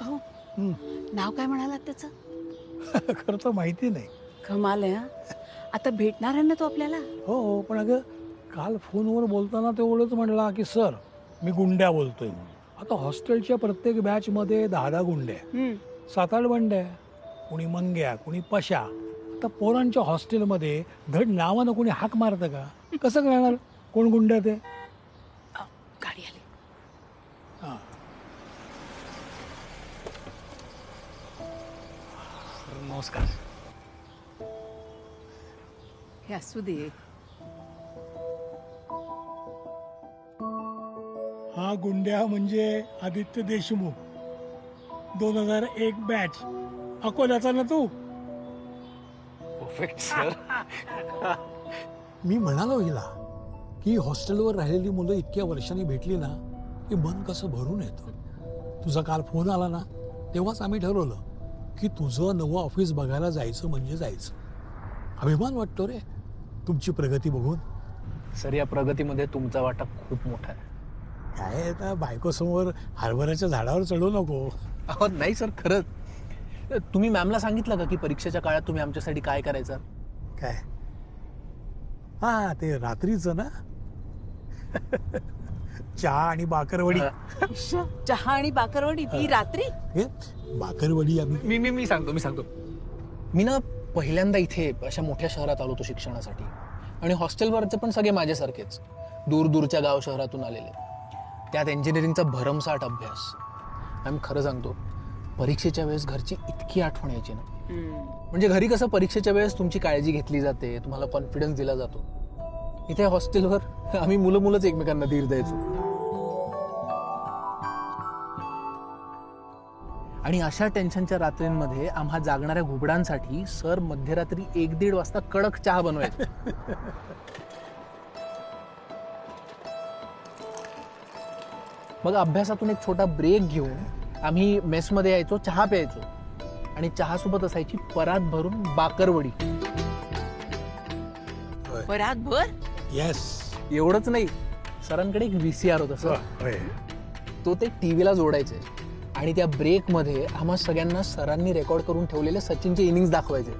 हो. नाव काय म्हणालात त्याचं? खरं तर माहिती नाही. कमाल आहे हा. आता भेटणार आहे ना तो आपल्याला? हो, पण अगं काल फोनवर बोलताना तेवढंच म्हणला की सर मी गुंड्या बोलतोय म्हणून. आता हॉस्टेलच्या प्रत्येक बॅचमध्ये 10-10 गुंड्या आहे. हम्म. 7-8 बंड्या आहे. कुणी मंग्या, कुणी पशा. आता पोरांच्या हॉस्टेलमध्ये धड नावानं कोणी हाक मारतं का? कसं कळणार कोण गुंड्या ते? गाडी आली. हां. नमस्कार. हे असू दे. हा गुंड्या म्हणजे आदित्य देशमुख 2001 बॅच अकोल्याचा ना तू. Perfect sir. मी म्हणालो हिला की हॉस्टेलवर राहिलेली मुलं इतक्या वर्षांनी भेटली ना की मन कसं भरून येतं. तुझा काल फोन आला ना तेव्हाच आम्ही ठरवलं की तुझं नवं ऑफिस बघायला जायचं म्हणजे जायचं. अभिमान वाटतो रे तुमची प्रगती बघून. सर या प्रगतीमध्ये तुमचा वाटा खूप मोठा आहे. काय आता बायकोसमोर हरभऱ्याच्या झाडावर चढू नको. अहो नाही सर, खरंच. तुम्ही मॅमला सांगितलं का की परीक्षेच्या काळात तुम्ही आमच्यासाठी काय करायचं? काय हा ते रात्रीचं ना चहा आणि बाकरवडी. चहा आणि बाकरवडी ती रात्री? हे बाकरवडी आम्ही मी सांगतो. मी ना पहिल्यांदा इथे अशा मोठ्या शहरात आलो होतो शिक्षणासाठी, आणि हॉस्टेलवरचे पण सगळे माझ्यासारखेच दूर दूरच्या गाव शहरातून आलेले. त्यात इंजिनिअरिंगचा भरमसाठ अभ्यास. मॅम खरं सांगतो, परीक्षेच्या वेळेस घरची इतकी आठवण यायची ना. म्हणजे घरी कसं परीक्षेच्या वेळेस तुमची काळजी घेतली जाते, तुम्हाला कॉन्फिडन्स दिला जातो. इथे हॉस्टेलवर आम्ही मुलंच एकमेकांना धीर द्यायचो. आणि अशा टेन्शनच्या रात्रींमध्ये आम्हा जागणाऱ्या घुबडांसाठी सर मध्यरात्री 1-1.5 वाजता कडक चहा बनवायचे. मग अभ्यासातून एक छोटा ब्रेक घेऊन आम्ही मेसमध्ये यायचो, चहा प्यायचो, आणि चहासोबत असायची परात भरून बाकरवडी. परात भर? येस. एवढंच नाही, सरांकडे एक VCR होता सर. तो ते टीव्हीला जोडायचे, आणि त्या ब्रेकमध्ये आम्हा सगळ्यांना सरांनी रेकॉर्ड करून ठेवलेले सचिनचे इनिंग्स दाखवायचे.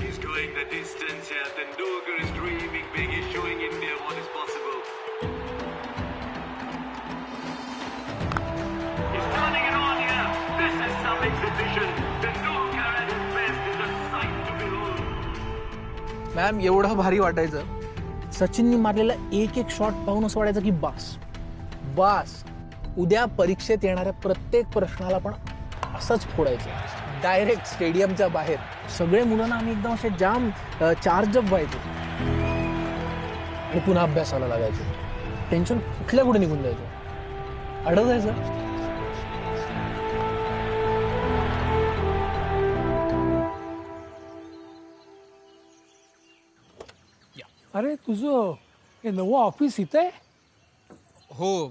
He's going the distance here. Tendulkar is dreaming big. He's showing India what is possible. He's turning it on here. This is some exhibition. Tendulkar at his best is a sight to behold. Ma'am एवढं भारी वाटायचं. सचिननी मारलेला एक shot पाहून असं वाटायचं की बास उद्या परीक्षेत येणाऱ्या प्रत्येक प्रश्नाला पण असंच फोडायचं. डायरेक्ट स्टेडियमच्या बाहेर सगळे मुलांना आम्ही एकदम असे जाम चार्जअप व्हायचो, आणि पुन्हा अभ्यासाला लागायचो. टेन्शन कुठल्या कुठे निघून जायचं. अडत आहे सर. अरे तुझं हे नवं ऑफिस इथं आहे? हो,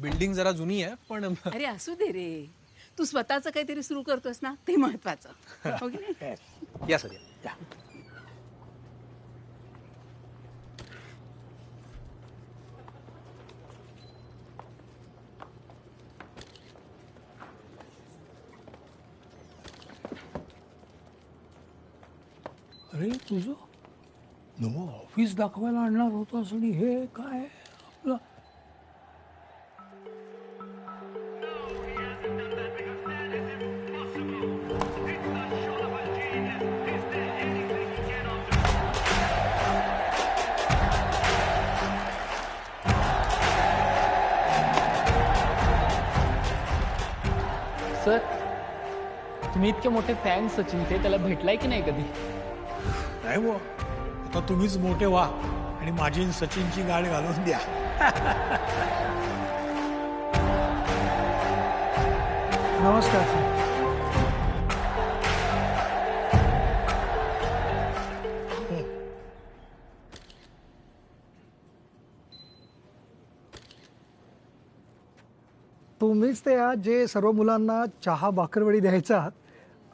बिल्डिंग जरा जुनी आहे पण. अरे असू दे रे, तू स्वतःच काहीतरी सुरू करतोस ना, ते महत्वाचं. हो की नाही? या सर या. अरे तुझं नवं ऑफिस दाखवायला आणणार होतास आणि हे काय आपलं? सर तुम्ही इतके मोठे फॅन सचिनचे, त्याला भेटलाय की नाही कधी? नाही बुवा, आता तुम्हीच मोठे व्हा आणि माझी आणि सचिनची गाठ घालून द्या. नमस्कार सर. तुम्हीच ते आहात जे सर्व मुलांना चहा बाकरवडी द्यायचा आहात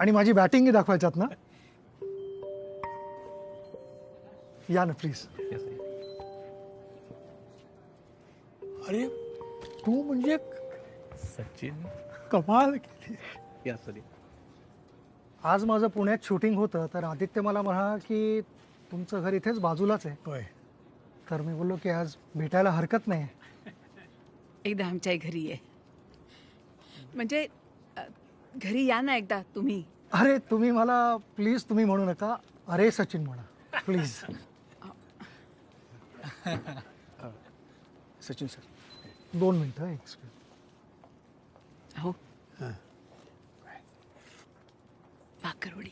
आणि माझी बॅटिंगही दाखवायच्यात ना? या ना प्लीज. अरे तू म्हणजे सचिन कमाल केली. या सॉरी. आज माझं पुण्यात शूटिंग होतं, तर आदित्य मला म्हणाला की तुमचं घर इथेच बाजूलाच आहे. होय. तर मी बोललो की आज भेटायला हरकत नाही. एकदा आमच्याही घरी आहे. म्हणजे घरी या ना एकदा तुम्ही. अरे तुम्ही मला प्लीज तुम्ही म्हणू नका, अरे सचिन म्हणा प्लीज. सचिन सर 2 मिनिटं. एक्सक्यूज. हो भाकरवडी.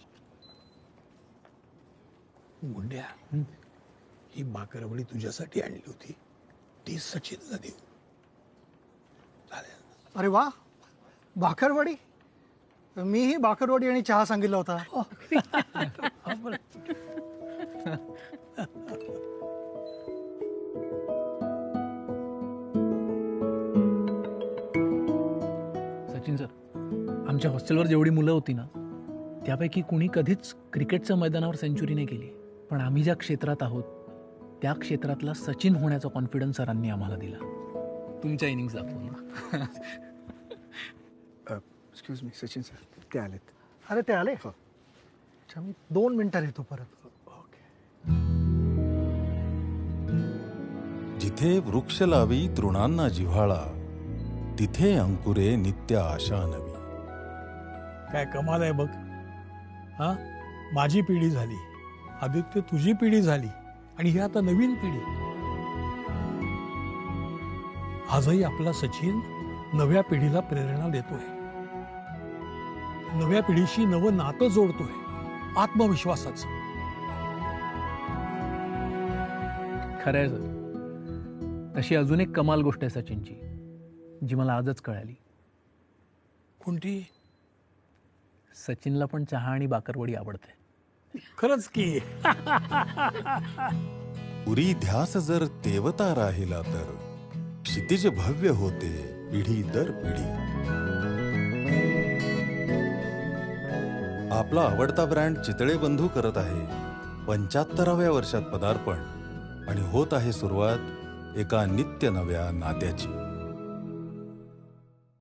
गुंड्या, ही बाकरवडी तुझ्यासाठी आणली होती, ती सचिनला देऊ. चालेल. अरे वा, भाकरवडी. मीही भाकरवडी आणि चहा सांगितला होता. सचिन सर, आमच्या हॉस्टेलवर जेवढी मुलं होती ना, त्यापैकी कुणी कधीच क्रिकेटच्या मैदानावर सेंचुरी नाही केली. पण आम्ही ज्या क्षेत्रात आहोत त्या क्षेत्रातला सचिन होण्याचा कॉन्फिडन्स सरांनी आम्हाला दिला. तुमच्या इनिंग्स दाखवून. एक्सक्यूज मी सचिन सर, ते आलेत. अरे ते आले. अच्छा, मी 2 मिनिटात येतो परत. जिथे वृक्ष लावी तृणांना जिव्हाळा, तिथे अंकुरे नित्य आशा नवी. काय कमाल आहे बघ. हा, माझी पिढी झाली, आदित्य तुझी पिढी झाली, आणि ही आता नवीन पिढी. आजही आपला सचिन नव्या पिढीला प्रेरणा देतोय, नव्या पिढीशी नवं नातं जोडतोय, आत्मविश्वासाचं. खरं आहे सर. तशी अजून एक कमाल गोष्ट आहे सचिनची, जी मला आजच कळाली. कोणती? सचिनला पण चहा आणि बाकरवडी आवडते. खरंच की. पुरी ध्यास जर तेवता राहिला तर क्षितिज भव्य होते पिढी दर पिढी. आपला आवडता ब्रँड चितळे बंधू करत आहे 75व्या वर्षात पदार्पण, आणि होत आहे सुरुवात एका नित्य नव्या नात्याची.